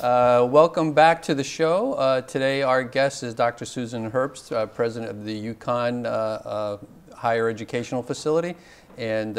Welcome back to the show. Today our guest is Dr. Susan Herbst, president of the UConn Higher Educational Facility. And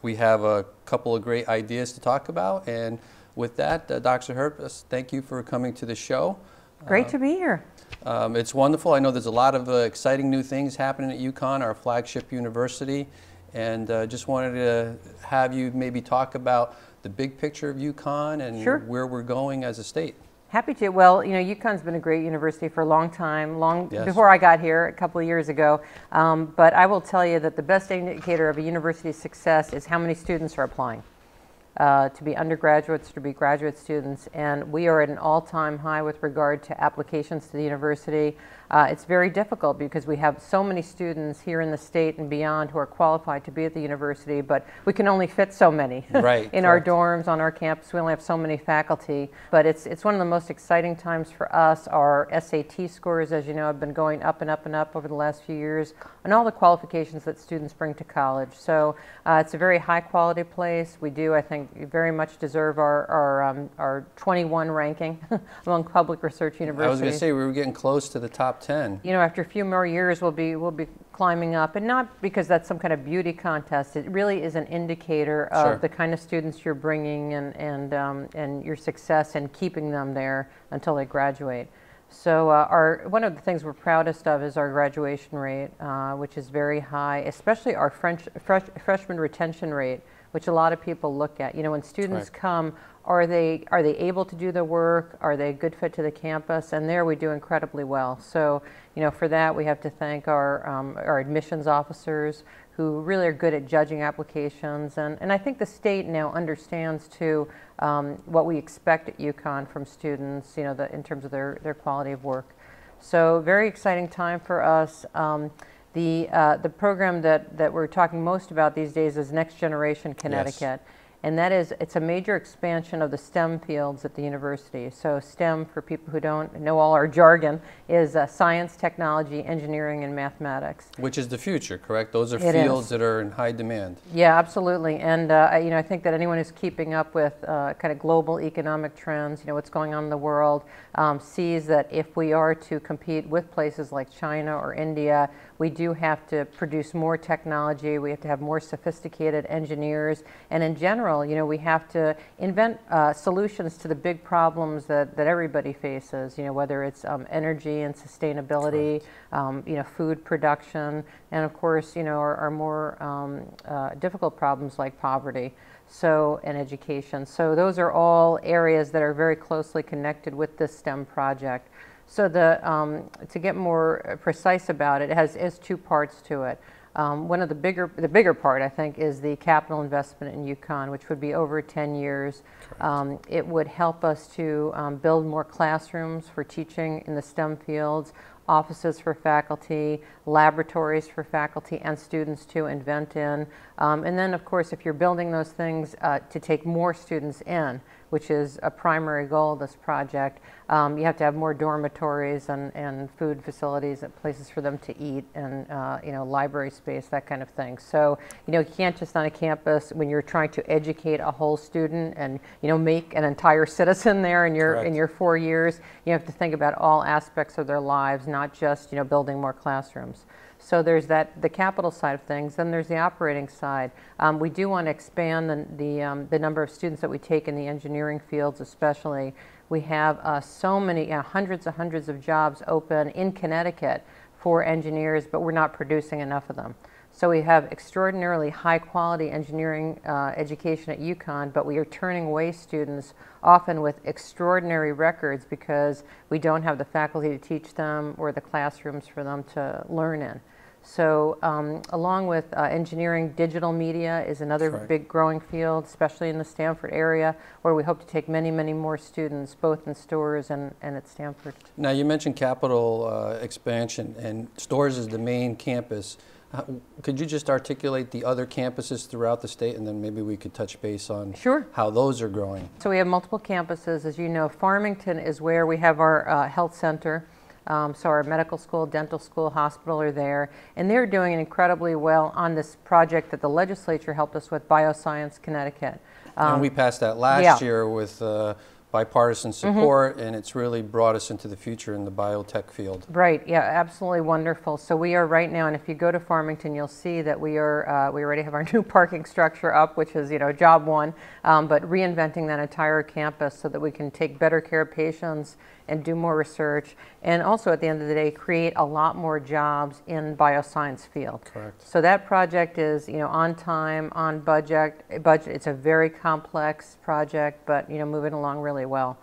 we have a couple of great ideas to talk about. And with that, Dr. Herbst, thank you for coming to the show. Great to be here. It's wonderful. I know there's a lot of exciting new things happening at UConn, our flagship university. And just wanted to have you maybe talk about the big picture of UConn and Sure. where we're going as a state. Happy to. Well, you know, UConn's been a great university for a long time, Yes. before I got here a couple of years ago. But I will tell you that the best indicator of a university's success is how many students are applying to be undergraduates, to be graduate students. And we are at an all-time high with regard to applications to the university. It's very difficult because we have so many students here in the state and beyond who are qualified to be at the university, but we can only fit so many Right, in correct. our dorms, on our campus. We only have so many faculty, but it's one of the most exciting times for us. Our SAT scores, as you know, have been going up and up and up over the last few years, and all the qualifications that students bring to college. So it's a very high quality place. We do, I think, very much deserve our 21 ranking among public research universities. I was going to say we were getting close to the top 10. You know, after a few more years, we'll be climbing up, and not because that's some kind of beauty contest. It really is an indicator of Sure. the kind of students you're bringing and your success in keeping them there until they graduate. So one of the things we're proudest of is our graduation rate, which is very high, especially our freshman retention rate, which a lot of people look at. You know, when students Correct. come, are they able to do the work? Are they a good fit to the campus? And there we do incredibly well. So, you know, for that we have to thank our admissions officers who really are good at judging applications. And I think the state now understands too what we expect at UConn from students, you know, in terms of their quality of work. So very exciting time for us. The program that we're talking most about these days is Next Generation Connecticut. Yes. And that is, it's a major expansion of the STEM fields at the university. So STEM, for people who don't know all our jargon, is science, technology, engineering, and mathematics. Which is the future, correct? Those are It fields is. that are in high demand. Yeah, absolutely. And you know, I think that anyone who's keeping up with kind of global economic trends, you know, what's going on in the world, sees that if we are to compete with places like China or India, we do have to produce more technology. We have to have more sophisticated engineers, and in general, you know, we have to invent solutions to the big problems that everybody faces. You know, whether it's energy and sustainability, you know, food production, and of course, you know, our more difficult problems like poverty. So, and education. So those are all areas that are very closely connected with this STEM project. So to get more precise about it, it has two parts to it. One of the bigger part, I think, is the capital investment in UConn, which would be over 10 years. It would help us to build more classrooms for teaching in the STEM fields, offices for faculty, laboratories for faculty and students to invent in. And then, of course, if you're building those things to take more students in, which is a primary goal of this project, you have to have more dormitories and food facilities and places for them to eat, and you know, library space, that kind of thing. So, you know, you can't just on a campus, when you're trying to educate a whole student and, you know, make an entire citizen there in your 4 years, you have to think about all aspects of their lives, not just, you know, building more classrooms. So there's the capital side of things. Then there's the operating side. We do want to expand the number of students that we take in the engineering fields, especially. We have so many, hundreds of jobs open in Connecticut for engineers, but we're not producing enough of them. So we have extraordinarily high quality engineering education at UConn, but we are turning away students often with extraordinary records because we don't have the faculty to teach them or the classrooms for them to learn in. So along with engineering, digital media is another big growing field, especially in the Stanford area, where we hope to take many more students, both in Storrs and at Stanford. Now, you mentioned capital expansion, and Storrs is the main campus. Could you just articulate the other campuses throughout the state, and then maybe we could touch base on how those are growing? So we have multiple campuses. As you know, Farmington is where we have our health center. So our medical school, dental school, hospital are there, and they're doing incredibly well on this project that the legislature helped us with, Bioscience Connecticut. And we passed that last year with bipartisan support, and it's really brought us into the future in the biotech field. Right. Yeah. Absolutely wonderful. So we are right now, and if you go to Farmington, you'll see that we already have our new parking structure up, which is job one. But reinventing that entire campus so that we can take better care of patients and do more research, and also at the end of the day create a lot more jobs in bioscience field. Correct. So that project is on time, on budget. It's a very complex project, but moving along really well.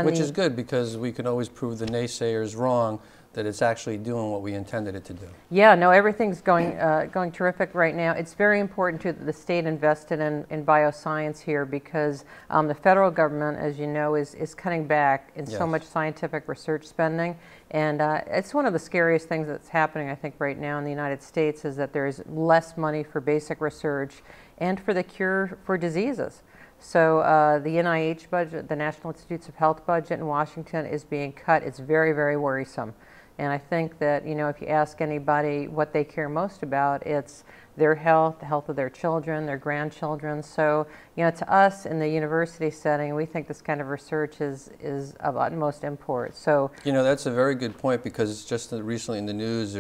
Which is good, because we can always prove the naysayers wrong, that it's actually doing what we intended it to do. Yeah, no, everything's going terrific right now. It's very important too that the state invested in bioscience here, because the federal government, as you know, is cutting back in so much scientific research spending. And it's one of the scariest things that's happening, I think, right now in the United States, is that there's less money for basic research and for the cure for diseases. So the NIH budget, the National Institutes of Health budget in Washington, is being cut. It's very, very worrisome. And I think that, if you ask anybody what they care most about, it's their health, the health of their children, their grandchildren. So, to us in the university setting, we think this kind of research is of utmost import. So, that's a very good point, because just recently in the news,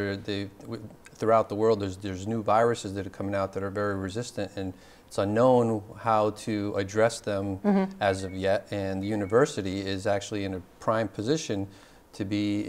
throughout the world, there's new viruses that are coming out that are very resistant, and it's unknown how to address them as of yet. And the university is actually in a prime position to be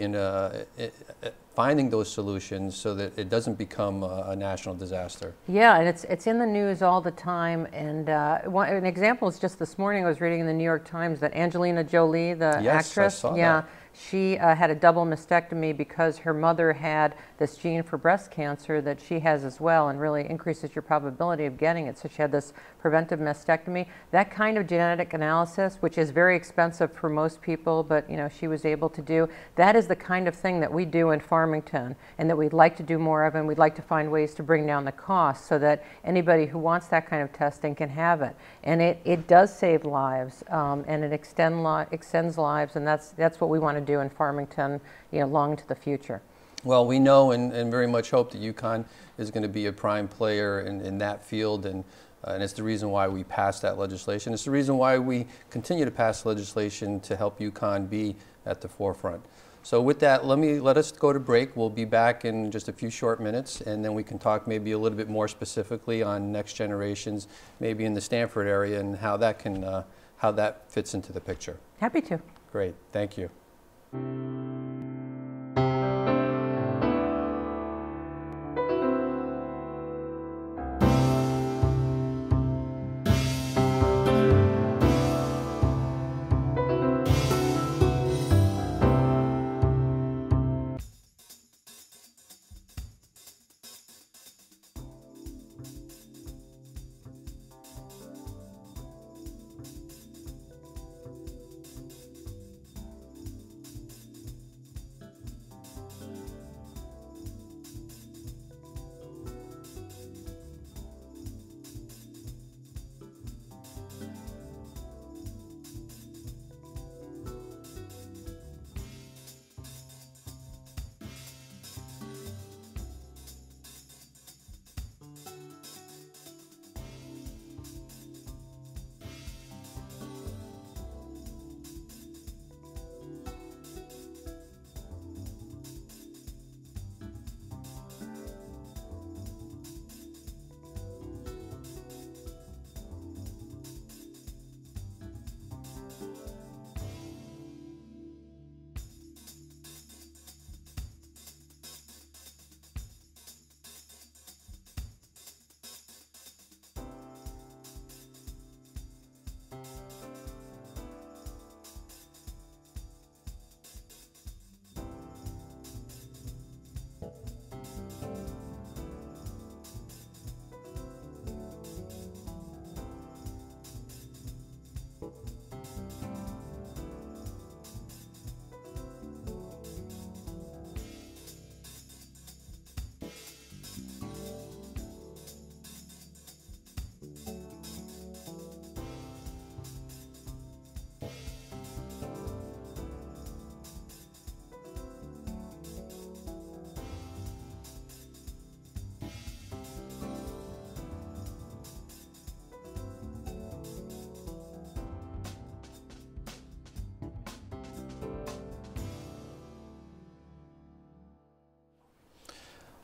finding those solutions so that it doesn't become a national disaster. Yeah, and it's in the news all the time. And an example is just this morning I was reading in the New York Times that Angelina Jolie, the actress, I saw that. she had a double mastectomy because her mother had this gene for breast cancer that she has as well, and really increases your probability of getting it. So she had this preventive mastectomy. That kind of genetic analysis, which is very expensive for most people, but she was able to do, that is the kind of thing that we do in Farmington, and that we'd like to do more of, and we'd like to find ways to bring down the cost so that anybody who wants that kind of testing can have it. And it does save lives, and it extends lives, and that's what we want to do in Farmington, long into the future. Well, we know and very much hope that UConn is going to be a prime player in that field, and it's the reason why we passed that legislation. It's the reason why we continue to pass legislation to help UConn be at the forefront. So with that, let us go to break. We'll be back in just a few short minutes, and then we can talk maybe a little bit more specifically on next generations, maybe in the Stanford area, and how that fits into the picture. Happy to. Great, thank you.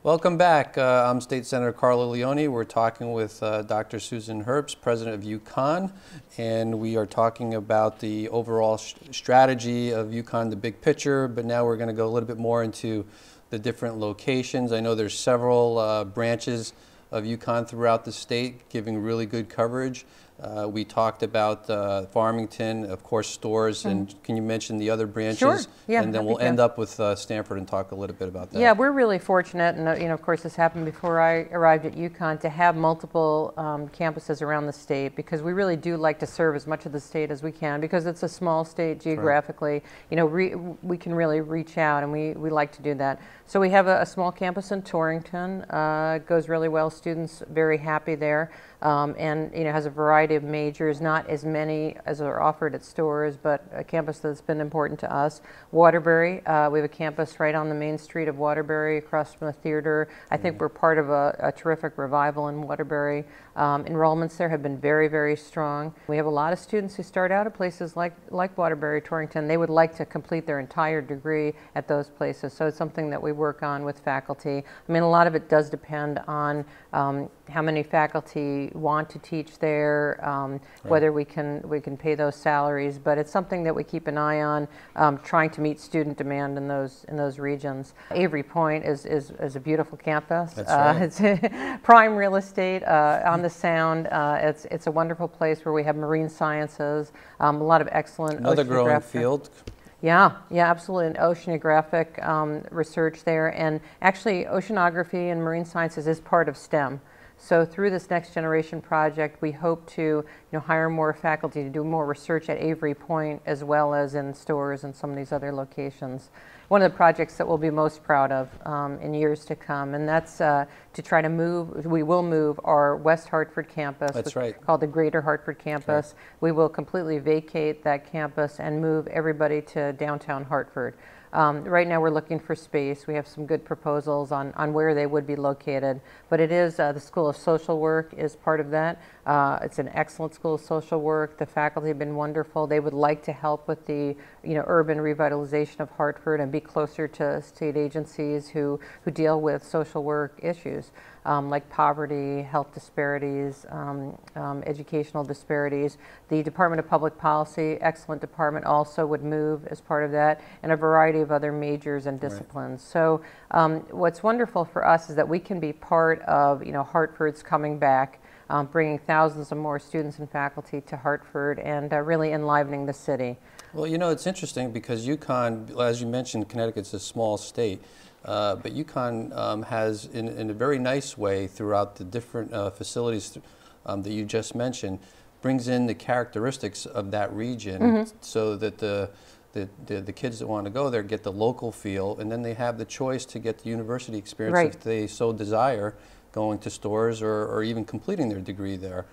Welcome back. I'm State Senator Carlo Leone. We're talking with Dr. Susan Herbst, president of UConn, and we are talking about the overall strategy of UConn, the big picture, but now we're going to go a little bit more into the different locations. I know there's several branches of UConn throughout the state giving really good coverage. We talked about Farmington, of course, stores, and can you mention the other branches? Sure. Yeah, and then we'll end up with Stanford and talk a little bit about that. Yeah, we're really fortunate, and of course, this happened before I arrived at UConn, to have multiple campuses around the state, because we really do like to serve as much of the state as we can, because it's a small state geographically. Right. We can really reach out, and we like to do that. So we have a small campus in Torrington. It goes really well. Students very happy there, and has a variety of majors, not as many as are offered at stores, but a campus that's been important to us. Waterbury, we have a campus right on the main street of Waterbury, across from the theater. I think we're part of a terrific revival in Waterbury. Enrollments there have been very, very strong. We have a lot of students who start out at places like Waterbury, Torrington. They would like to complete their entire degree at those places, so it's something that we work on with faculty. I mean, a lot of it does depend on how many faculty want to teach there, whether we can pay those salaries, but it's something that we keep an eye on, trying to meet student demand in those regions. Avery Point is a beautiful campus. That's right. It's prime real estate on the Sound. It's a wonderful place where we have marine sciences, a lot of excellent another growing field. Yeah, absolutely. And oceanographic research there, and actually oceanography and marine sciences is part of STEM. So through this Next Generation project, we hope to hire more faculty to do more research at Avery Point, as well as in stores and some of these other locations. One of the projects that we'll be most proud of in years to come, and that's to try to we will move our West Hartford campus. That's right. Called the Greater Hartford campus. Right. We will completely vacate that campus and move everybody to downtown Hartford. Right now we're looking for space. We have some good proposals on where they would be located, but it is the School of Social Work is part of that. It's an excellent School of Social Work. The faculty have been wonderful. They would like to help with the urban revitalization of Hartford and be closer to state agencies who deal with social work issues. Like poverty, health disparities, educational disparities. The Department of Public Policy, excellent department, also would move as part of that, and a variety of other majors and disciplines. Right. So what's wonderful for us is that we can be part of Hartford's coming back, bringing thousands of more students and faculty to Hartford, and really enlivening the city. Well, it's interesting because UConn, as you mentioned, Connecticut's a small state. But UConn has, in a very nice way, throughout the different facilities that you just mentioned, brings in the characteristics of that region, so that the kids that want to go there get the local feel, and then they have the choice to get the university experience if they so desire, going to stores or even completing their degree there.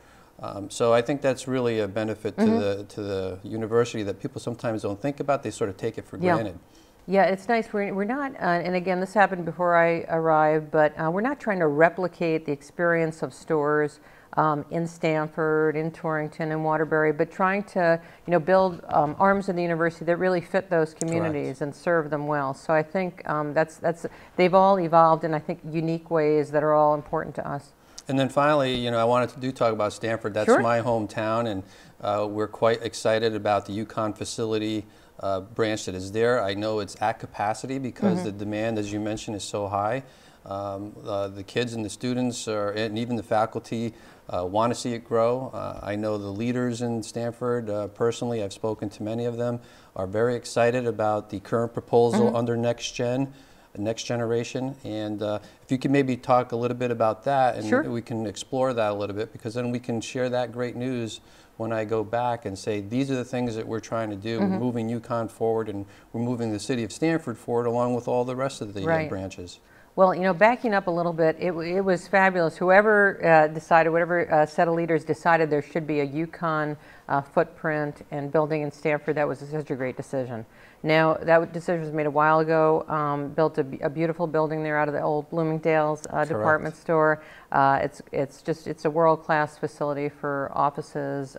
So I think that's really a benefit to the university that people sometimes don't think about. They sort of take it for granted. Yeah, it's nice. We're not, and again, this happened before I arrived, but we're not trying to replicate the experience of stores in Stanford, in Torrington, and Waterbury, but trying to, build arms of the university that really fit those communities and serve them well. So I think they've all evolved in, I think, unique ways that are all important to us. And then finally, I wanted to talk about Stanford. That's my hometown, and we're quite excited about the UConn facility branch that is there. I know it's at capacity because the demand, as you mentioned, is so high. The kids and the students and even the faculty want to see it grow. I know the leaders in Stanford, personally, I've spoken to many of them, are very excited about the current proposal under Next Generation. And if you could maybe talk a little bit about that, and we can explore that a little bit, because then we can share that great news when I go back and say, these are the things that we're trying to do. We're moving UConn forward, and we're moving the city of Stanford forward along with all the rest of the branches. Well, backing up a little bit, it was fabulous. Whoever decided, whatever set of leaders decided there should be a UConn footprint and building in Stanford, that was such a great decision. Now, that decision was made a while ago, built a beautiful building there out of the old Bloomingdale's department store. It's a world-class facility for offices,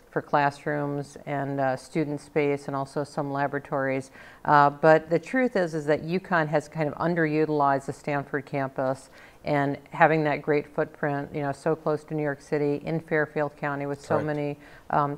for classrooms and student space and also some laboratories. But the truth is that UConn has kind of underutilized the Stanford campus, and having that great footprint, you know, so close to New York City in Fairfield County with so many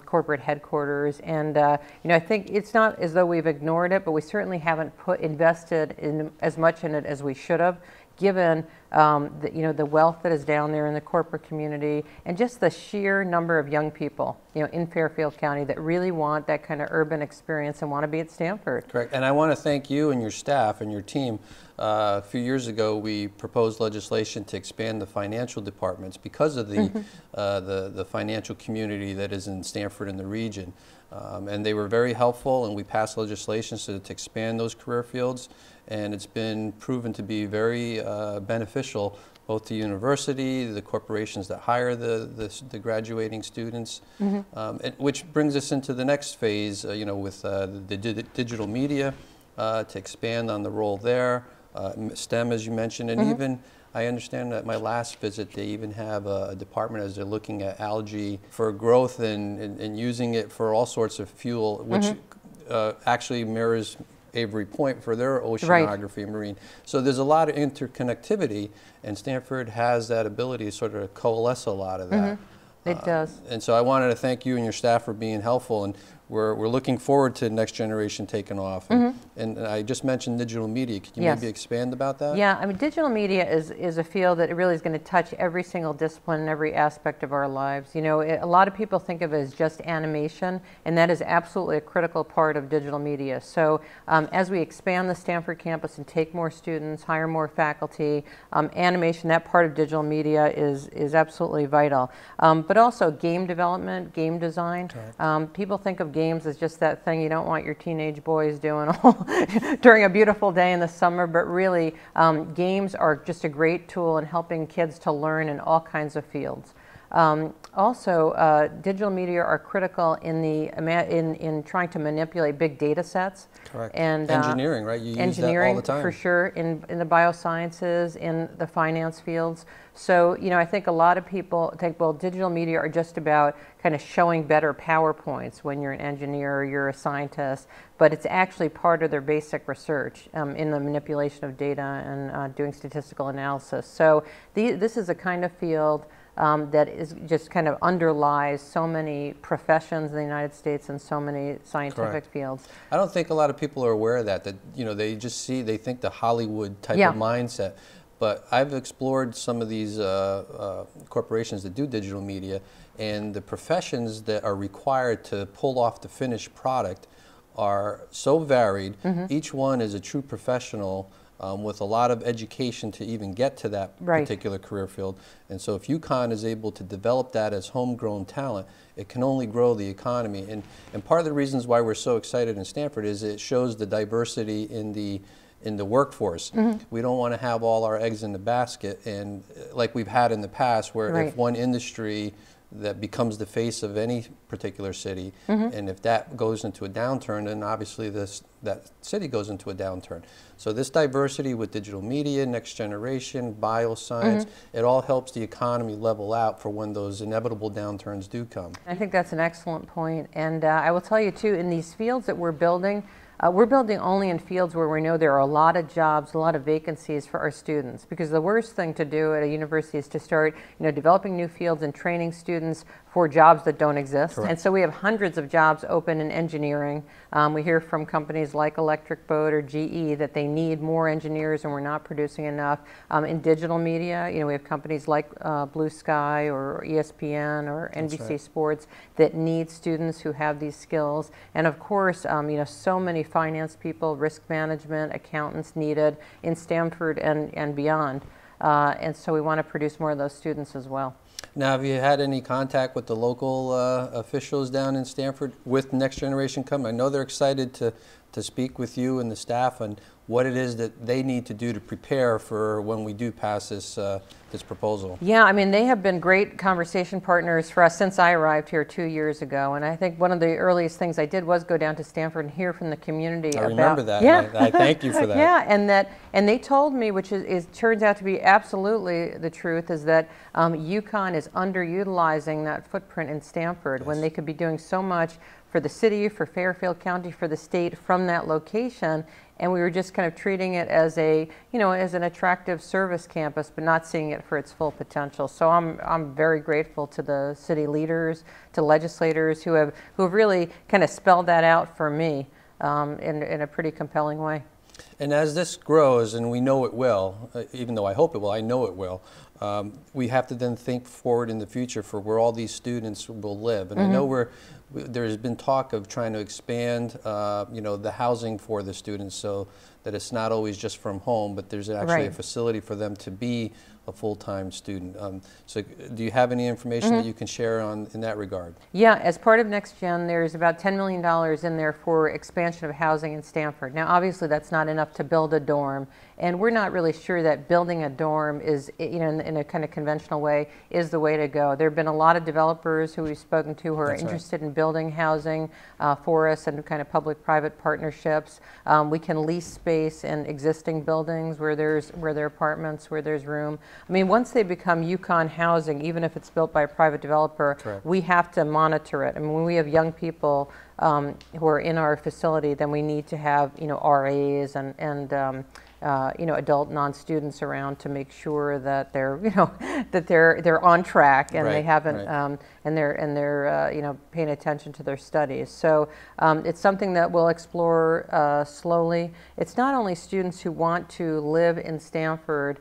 corporate headquarters. And, you know, I think it's not as though we've ignored it, but we certainly haven't invested in as much in it as we should have, given you know, the wealth that is down there in the corporate community and just the sheer number of young people, you know, in Fairfield County that really want that kind of urban experience and want to be at Stanford. Correct. And I want to thank you and your staff and your team. A few years ago, we proposed legislation to expand the financial departments because of the, the financial community that is in Stanford and the region. And they were very helpful, and we passed legislation to expand those career fields, and it's been proven to be very beneficial both to university, the corporations that hire the graduating students, which brings us into the next phase, you know, with the digital media, to expand on the role there, STEM, as you mentioned, and even I understand that my last visit, they even have a department as they're looking at algae for growth and using it for all sorts of fuel, which actually mirrors Avery Point for their oceanography and marine. So there's a lot of interconnectivity, and Stanford has that ability to sort of coalesce a lot of that. It does. And so I wanted to thank you and your staff for being helpful, and we're looking forward to next generation taking off. And I just mentioned digital media. Could you maybe expand about that? Yeah, I mean, digital media is a field that it really is going to touch every single discipline and every aspect of our lives. You know, a lot of people think of it as just animation, and that is absolutely a critical part of digital media. So as we expand the Stanford campus and take more students, hire more faculty, animation, that part of digital media is absolutely vital. But also game development, game design. People think of games as just that thing you don't want your teenage boys doing during a beautiful day in the summer, but really games are just a great tool in helping kids to learn in all kinds of fields. Also, digital media are critical in trying to manipulate big data sets. Correct. And engineering, right? You use that all the time. For sure, in the biosciences, in the finance fields. So, you know, I think a lot of people think, well, digital media are just about kind of showing better PowerPoints when you're an engineer or you're a scientist, but it's actually part of their basic research in the manipulation of data and doing statistical analysis. So this is a kind of field that is just kind of underlies so many professions in the United States and so many scientific fields. I don't think a lot of people are aware of that you know, they just they think the Hollywood type of mindset. But I've explored some of these corporations that do digital media, and the professions that are required to pull off the finished product are so varied. Each one is a true professional with a lot of education to even get to that particular career field. And so if UConn is able to develop that as homegrown talent, it can only grow the economy. And part of the reasons why we're so excited in Stanford is it shows the diversity in the workforce. We don't want to have all our eggs in the basket, and like we've had in the past, where if one industry that becomes the face of any particular city, and if that goes into a downturn, then obviously that city goes into a downturn. So this diversity with digital media, next generation, bioscience, it all helps the economy level out for when those inevitable downturns do come. I think that's an excellent point. And I will tell you too, in these fields that we're building only in fields where we know there are a lot of jobs, a lot of vacancies for our students. Because the worst thing to do at a university is to start, you know, developing new fields and training students for jobs that don't exist. And so we have hundreds of jobs open in engineering. We hear from companies like Electric Boat or GE that they need more engineers and we're not producing enough. In digital media, you know, we have companies like Blue Sky or ESPN or NBC Sports that need students who have these skills. And of course, you know, so many finance people, risk management, accountants needed in Stanford and beyond. And so we want to produce more of those students as well. Now, have you had any contact with the local officials down in Stanford with Next Generation coming? I know they're excited to speak with you and the staff on what it is that they need to do to prepare for when we do pass this proposal. Yeah, I mean, they have been great conversation partners for us since I arrived here 2 years ago. And I think one of the earliest things I did was go down to Stanford and hear from the community I remember that. Yeah. I thank you for that. Yeah, and they told me, which turns out to be absolutely the truth, is that UConn is underutilizing that footprint in Stanford, yes, when they could be doing so much for the city, for Fairfield County, for the state from that location. And we were just kind of treating it as as an attractive service campus, but not seeing it for its full potential. So I'm very grateful to the city leaders, to legislators who have really kind of spelled that out for me in a pretty compelling way. And as this grows, and we know it will, even though I hope it will, I know it will, we have to then think forward in the future for where all these students will live. And I know there's been talk of trying to expand, the housing for the students so that it's not always just from home, but there's actually a facility for them to be a full-time student. So do you have any information that you can share in that regard? Yeah, as part of Next Gen, there's about $10 million in there for expansion of housing in Stanford. Now, obviously, that's not enough to build a dorm, and we're not really sure that building a dorm is, in a kind of conventional way, is the way to go. There have been a lot of developers who we've spoken to who are interested in building housing for us and kind of public-private partnerships. We can lease space in existing buildings where there are apartments, where there's room. I mean, once they become UConn housing, even if it's built by a private developer, we have to monitor it. I mean, when we have young people who are in our facility, then we need to have, RAs and adult non-students around to make sure that they're, that they're on track and they haven't, and they're paying attention to their studies. So it's something that we'll explore slowly. It's not only students who want to live in Stanford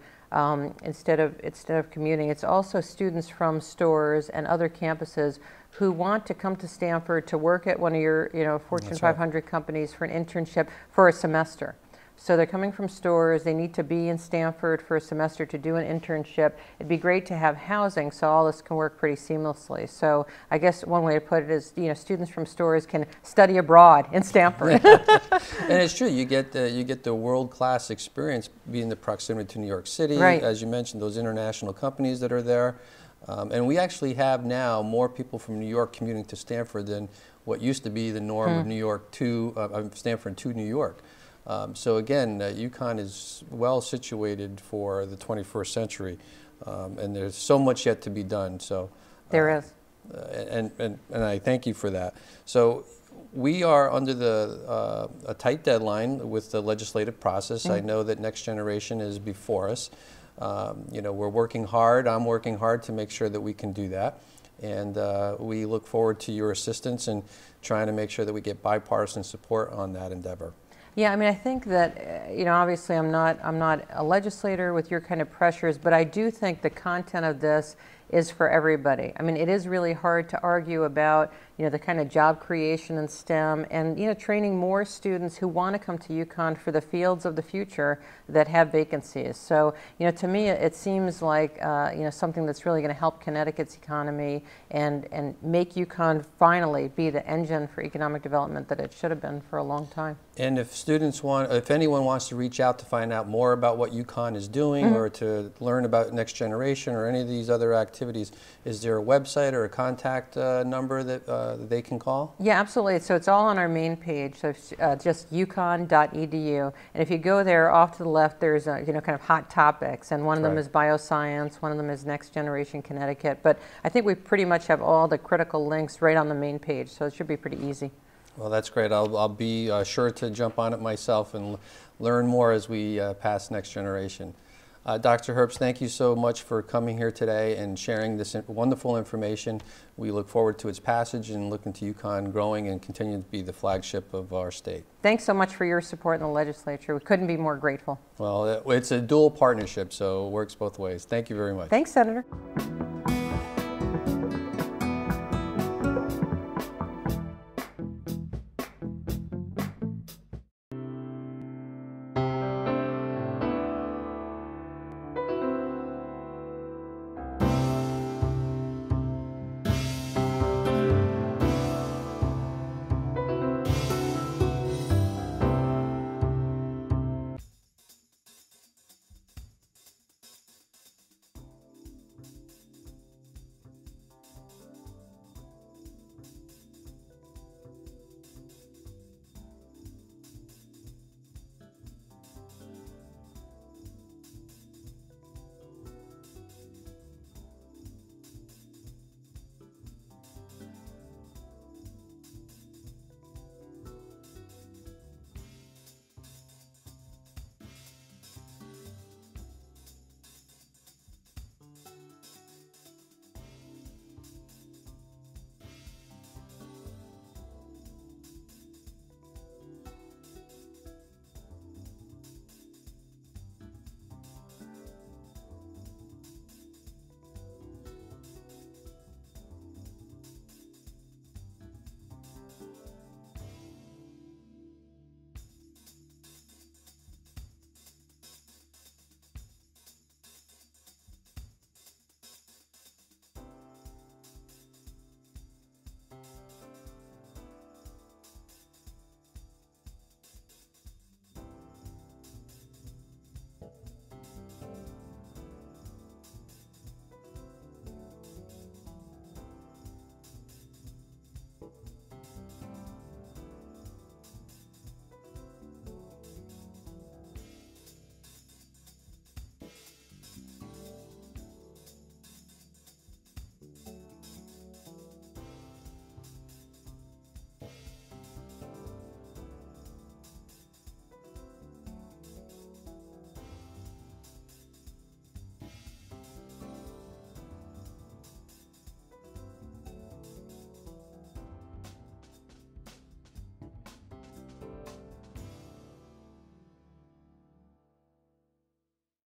instead of commuting. It's also students from Storrs and other campuses who want to come to Stanford to work at one of your Fortune 500 companies for an internship for a semester. So they're coming from Storrs, they need to be in Stanford for a semester to do an internship. It'd be great to have housing so all this can work pretty seamlessly. So I guess one way to put it is, students from Storrs can study abroad in Stanford. And it's true, you get the world-class experience being the proximity to New York City, as you mentioned, those international companies that are there. And we actually have now more people from New York commuting to Stanford than what used to be the norm of New York to Stanford to New York. So again, UConn is well situated for the 21st century, and there's so much yet to be done. So there is, and I thank you for that. So we are under a tight deadline with the legislative process. I know that Next Generation is before us. We're working hard. I'm working hard to make sure that we can do that. And we look forward to your assistance in trying to make sure that we get bipartisan support on that endeavor. Yeah, I mean, I think that, obviously I'm not a legislator with your kind of pressures, but I do think the content of this is for everybody. I mean, it is really hard to argue about, the kind of job creation in STEM and, training more students who want to come to UConn for the fields of the future that have vacancies. So, to me, it seems like, something that's really going to help Connecticut's economy and make UConn finally be the engine for economic development that it should have been for a long time. And if anyone wants to reach out to find out more about what UConn is doing or to learn about Next Generation or any of these other activities, is there a website or a contact number that they can call? Yeah, absolutely. So it's all on our main page. So it's just uconn.edu. And if you go there, off to the left, there's kind of hot topics, and one of them is bioscience, one of them is Next Generation Connecticut. But I think we pretty much have all the critical links right on the main page, so it should be pretty easy. Well, that's great. I'll be sure to jump on it myself and learn more as we pass Next Generation. Dr. Herbst, thank you so much for coming here today and sharing this wonderful information. We look forward to its passage and looking to UConn growing and continuing to be the flagship of our state. Thanks so much for your support in the legislature. We couldn't be more grateful. Well, it's a dual partnership, so it works both ways. Thank you very much. Thanks, Senator.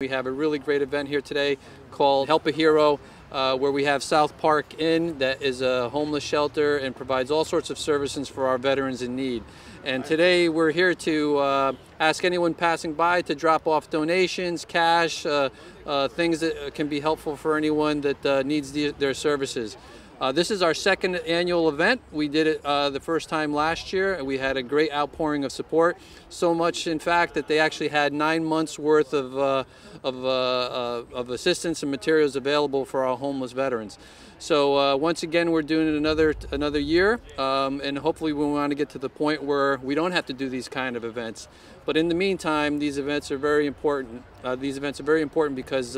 We have a really great event here today called Help a Hero, where we have South Park Inn, that is a homeless shelter and provides all sorts of services for our veterans in need. And today we're here to ask anyone passing by to drop off donations, cash, things that can be helpful for anyone that needs their services. This is our second annual event. We did it the first time last year, and we had a great outpouring of support. So much, in fact, that they actually had 9 months worth of assistance and materials available for our homeless veterans. So once again, we're doing it another year, and hopefully we want to get to the point where we don't have to do these kind of events. But in the meantime, these events are very important. Because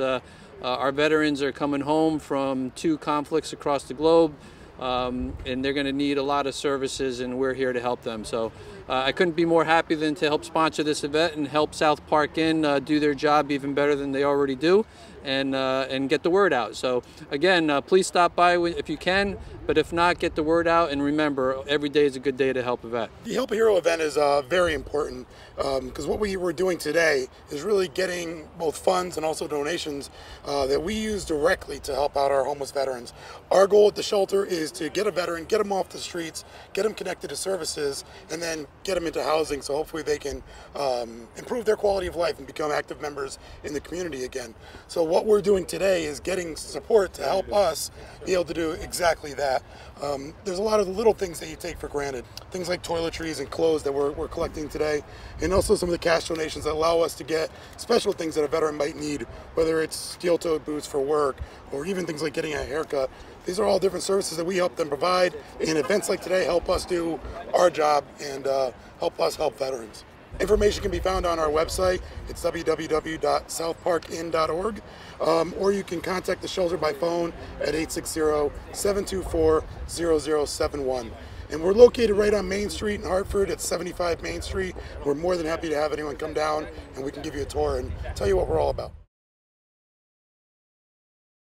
our veterans are coming home from 2 conflicts across the globe, and they're going to need a lot of services, and we're here to help them. So I couldn't be more happy than to help sponsor this event and help South Park Inn do their job even better than they already do, and get the word out. So again, please stop by if you can, but if not, get the word out, and remember, every day is a good day to help a vet. The Help a Hero event is very important because what we were doing today is really getting both funds and also donations that we use directly to help out our homeless veterans. Our goal at the shelter is to get a veteran, get them off the streets, get them connected to services, and then get them into housing so hopefully they can improve their quality of life and become active members in the community again. So what we're doing today is getting support to help us be able to do exactly that. There's a lot of little things that you take for granted. Things like toiletries and clothes that we're collecting today, and also some of the cash donations that allow us to get special things that a veteran might need, whether it's steel-toed boots for work or even things like getting a haircut. These are all different services that we help them provide, and events like today help us do our job and help us help veterans. Information can be found on our website. It's www.southparkinn.org, or you can contact the shelter by phone at 860-724-0071. And we're located right on Main Street in Hartford at 75 Main Street. We're more than happy to have anyone come down, and we can give you a tour and tell you what we're all about.